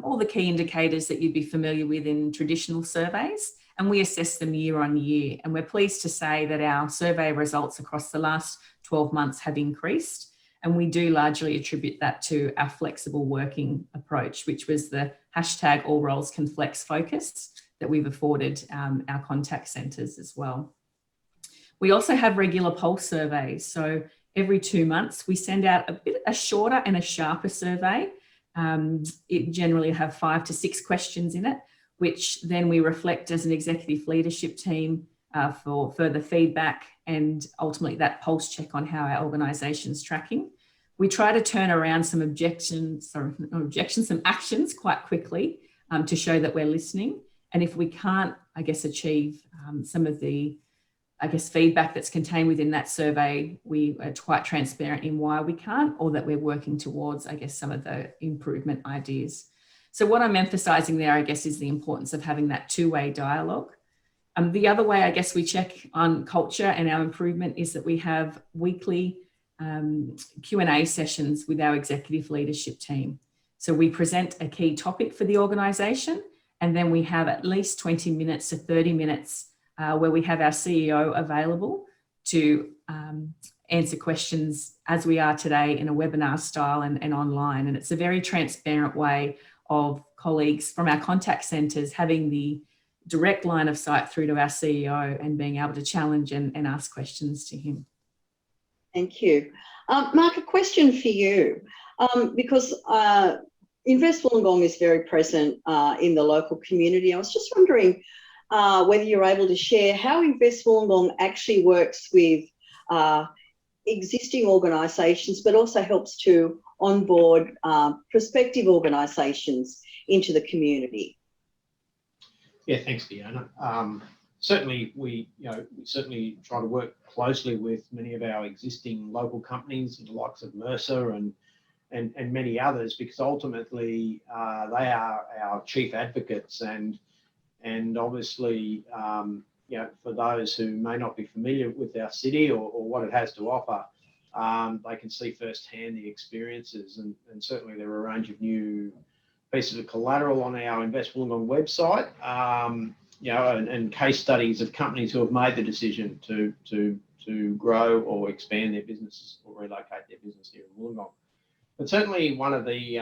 B: all the key indicators that you'd be familiar with in traditional surveys. And we assess them year on year. And we're pleased to say that our survey results across the last 12 months have increased. And we do largely attribute that to our flexible working approach, which was the hashtag all roles can flex focus that we've afforded our contact centres as well. We also have regular pulse surveys. So every 2 months, we send out a shorter and a sharper survey. It generally have 5 to 6 questions in it, which then we reflect as an executive leadership team for further feedback and ultimately that pulse check on how our organisation's tracking. We try to turn around some actions quite quickly to show that we're listening. And if we can't, I guess, achieve some of the, I guess, feedback that's contained within that survey, we are quite transparent in why we can't, or that we're working towards, I guess, some of the improvement ideas. So what I'm emphasising there, I guess, is the importance of having that two-way dialogue. The other way, I guess, we check on culture and our improvement is that we have weekly Q&A sessions with our executive leadership team. So we present a key topic for the organisation, and then we have at least 20 minutes to 30 minutes where we have our CEO available to answer questions as we are today in a webinar style and online. And it's a very transparent way of colleagues from our contact centres having the direct line of sight through to our CEO and being able to challenge and ask questions to him.
A: Thank you. Mark, a question for you, because Invest Wollongong is very present in the local community. I was just wondering whether you're able to share how Invest Wollongong actually works with existing organisations, but also helps to onboard prospective organisations into the community.
C: Yeah, thanks, Fiona. Certainly, we certainly try to work closely with many of our existing local companies, the likes of Mercer and many others, because ultimately they are our chief advocates, and obviously for those who may not be familiar with our city or what it has to offer, they can see firsthand the experiences, and certainly there are a range of new pieces of collateral on our Invest Wollongong website, and case studies of companies who have made the decision to grow or expand their businesses or relocate their business here in Wollongong. But certainly one of the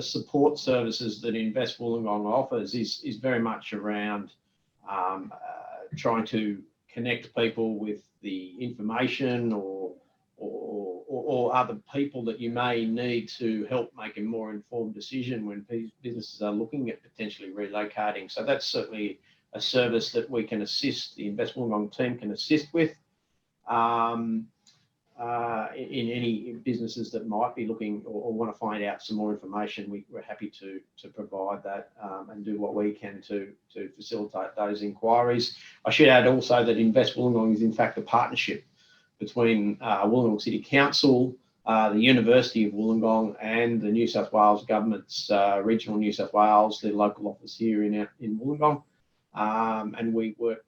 C: support services that Invest Wollongong offers is very much around trying to connect people with the information or other people that you may need to help make a more informed decision when businesses are looking at potentially relocating. So that's certainly a service that we can assist, the Invest Wollongong team can assist with in any businesses that might be looking or want to find out some more information. We're happy to provide that and do what we can to facilitate those inquiries. I should add also that Invest Wollongong is in fact a partnership between Wollongong City Council, the University of Wollongong, and the New South Wales Government's Regional New South Wales, the local office here in Wollongong, and we work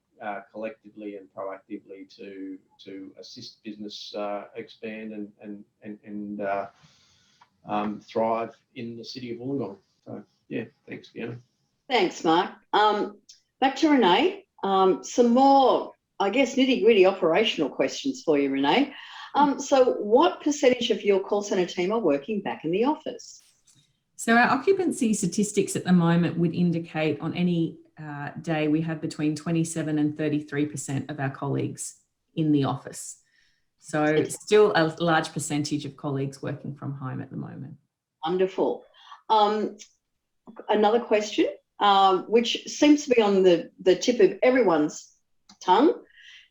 C: collectively and proactively to assist business expand and thrive in the city of Wollongong. So yeah, thanks, Fiona.
A: Thanks, Mark. Back to Renee. Some more, I guess, nitty-gritty operational questions for you, Renee. So what percentage of your call centre team are working back in the office?
B: So our occupancy statistics at the moment would indicate on any day we have between 27 and 33% of our colleagues in the office. So still a large percentage of colleagues working from home at the moment.
A: Wonderful. Another question, which seems to be on the tip of everyone's tongue.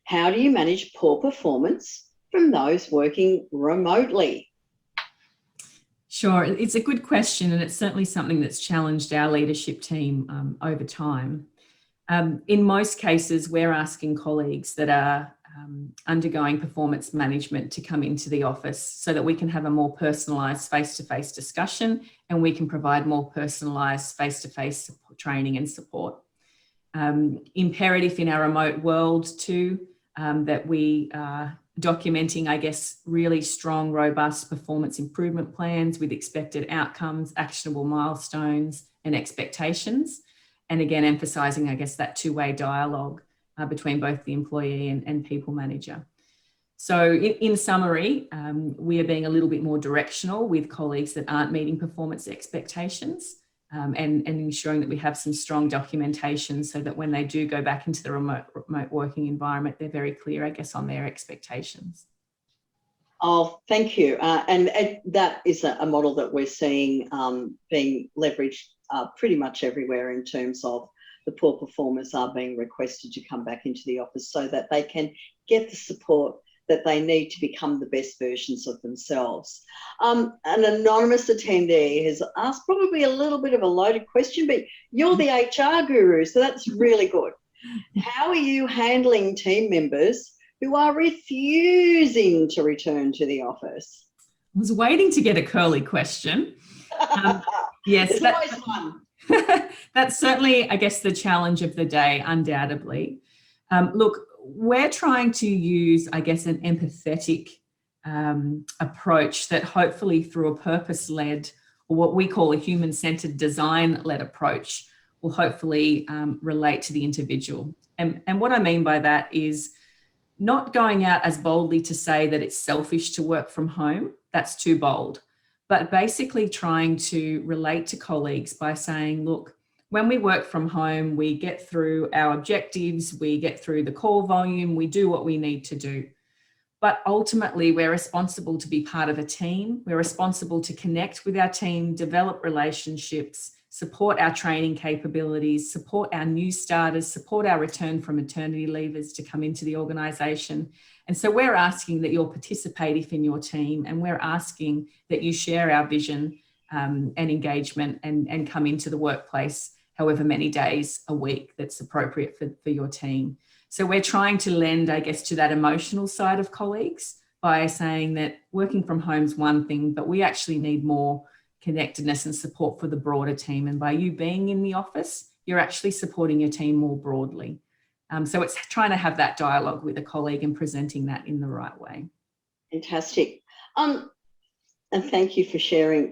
A: How do you manage poor performance from those working remotely?
B: Sure, it's a good question, and it's certainly something that's challenged our leadership team over time. In most cases, we're asking colleagues that are undergoing performance management to come into the office so that we can have a more personalised face-to-face discussion, and we can provide more personalised face-to-face training and support. Imperative in our remote world too, that we are documenting, I guess, really strong, robust performance improvement plans with expected outcomes, actionable milestones and expectations. And again, emphasising, I guess, that two-way dialogue between both the employee and people manager. So in summary, we are being a little bit more directional with colleagues that aren't meeting performance expectations, and ensuring that we have some strong documentation so that when they do go back into the remote working environment, they're very clear, I guess, on their expectations.
A: Oh, thank you. And that is a model that we're seeing being leveraged pretty much everywhere, in terms of the poor performers are being requested to come back into the office so that they can get the support that they need to become the best versions of themselves. An anonymous attendee has asked probably a little bit of a loaded question, but you're the HR guru, so that's really good. How are you handling team members who are refusing to return to the office?
B: I was waiting to get a curly question. Yes,
A: it's always fun.
B: That's certainly, I guess, the challenge of the day, undoubtedly. Look, we're trying to use, I guess, an empathetic approach that hopefully through a purpose-led, or what we call a human-centered design-led approach, will hopefully relate to the individual. And what I mean by that is not going out as boldly to say that it's selfish to work from home. That's too bold. But basically trying to relate to colleagues by saying, look, when we work from home, we get through our objectives, we get through the call volume, we do what we need to do. But ultimately, we're responsible to be part of a team. We're responsible to connect with our team, develop relationships, support our training capabilities, support our new starters, support our return from maternity leavers to come into the organisation. And so we're asking that you're participative in your team, and we're asking that you share our vision and engagement and come into the workplace however many days a week that's appropriate for your team. So we're trying to lend, I guess, to that emotional side of colleagues by saying that working from home is one thing, but we actually need more connectedness and support for the broader team. And by you being in the office, you're actually supporting your team more broadly. So it's trying to have that dialogue with a colleague and presenting that in the right way.
A: Fantastic. And thank you for sharing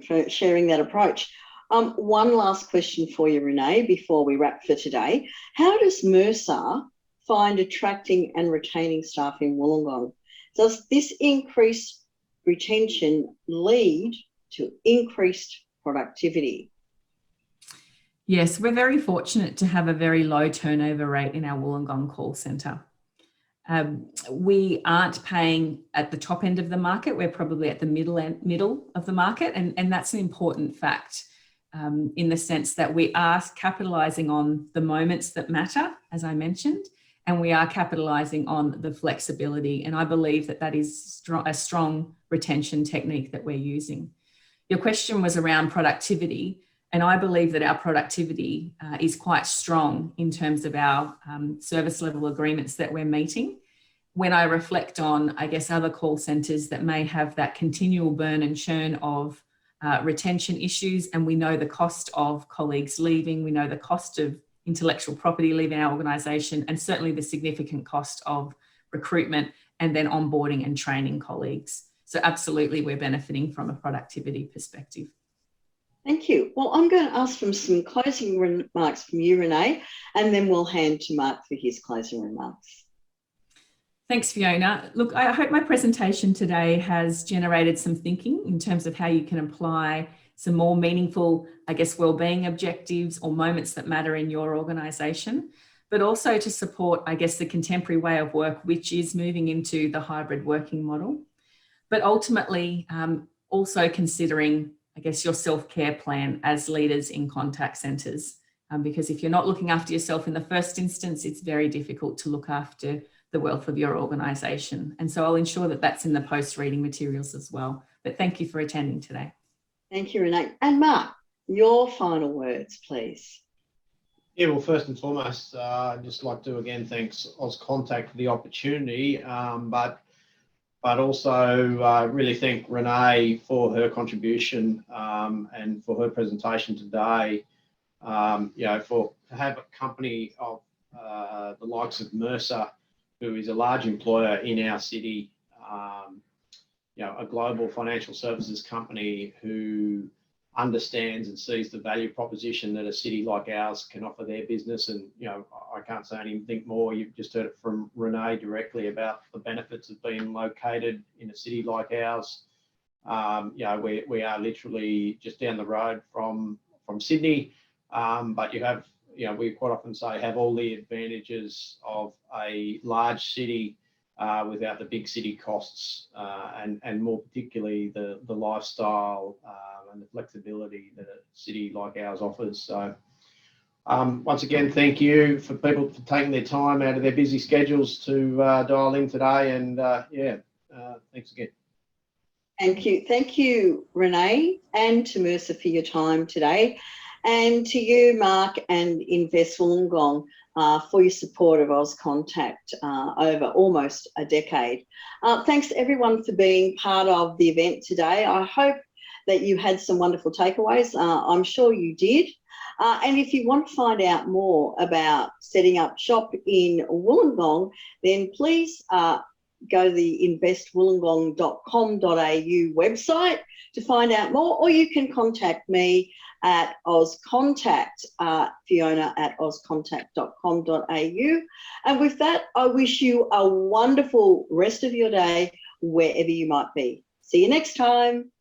A: that approach. One last question for you, Renee, before we wrap for today. How does Mercer find attracting and retaining staff in Wollongong? Does this increased retention lead to increased productivity?
B: Yes, we're very fortunate to have a very low turnover rate in our Wollongong call centre. We aren't paying at the top end of the market. We're probably at the middle of the market. And that's an important fact in the sense that we are capitalising on the moments that matter, as I mentioned, and we are capitalising on the flexibility. And I believe that that is a strong retention technique that we're using. Your question was around productivity, and I believe that our productivity is quite strong in terms of our service level agreements that we're meeting. When I reflect on, I guess, other call centres that may have that continual burn and churn of retention issues, and we know the cost of colleagues leaving, we know the cost of intellectual property leaving our organisation, and certainly the significant cost of recruitment and then onboarding and training colleagues. So absolutely, we're benefiting from a productivity perspective.
A: Thank you. Well, I'm going to ask for some closing remarks from you, Renee, and then we'll hand to Mark for his closing remarks.
B: Thanks, Fiona. Look, I hope my presentation today has generated some thinking in terms of how you can apply some more meaningful, I guess, wellbeing objectives or moments that matter in your organisation, but also to support, I guess, the contemporary way of work, which is moving into the hybrid working model. But ultimately, also considering, I guess, your self-care plan as leaders in contact centres, because if you're not looking after yourself in the first instance, it's very difficult to look after the wealth of your organisation. And so I'll ensure that that's in the post-reading materials as well. But thank you for attending today.
A: Thank you, Renee. And Mark, your final words, please.
C: Yeah, well, first and foremost, I'd just like to again thank Auscontact for the opportunity, but also really thank Renee for her contribution and for her presentation today. To have a company of the likes of Mercer, who is a large employer in our city, a global financial services company who understands and sees the value proposition that a city like ours can offer their business. And, I can't say anything more. You've just heard it from Renee directly about the benefits of being located in a city like ours. We are literally just down the road from Sydney, but you have, we quite often say have all the advantages of a large city without the big city costs, and more particularly the lifestyle and the flexibility that a city like ours offers. So Once again, thank you for people for taking their time out of their busy schedules to dial in today, and thanks again.
A: Thank you, Renee, and to Mercer for your time today, and to you, Mark, and Invest Wollongong for your support of Auscontact over almost a decade. Thanks to everyone for being part of the event today. I hope that you had some wonderful takeaways. I'm sure you did. And if you want to find out more about setting up shop in Wollongong, then please go to the investwollongong.com.au website to find out more, or you can contact me at Auscontact, Fiona at auscontact.com.au. And with that, I wish you a wonderful rest of your day wherever you might be. See you next time.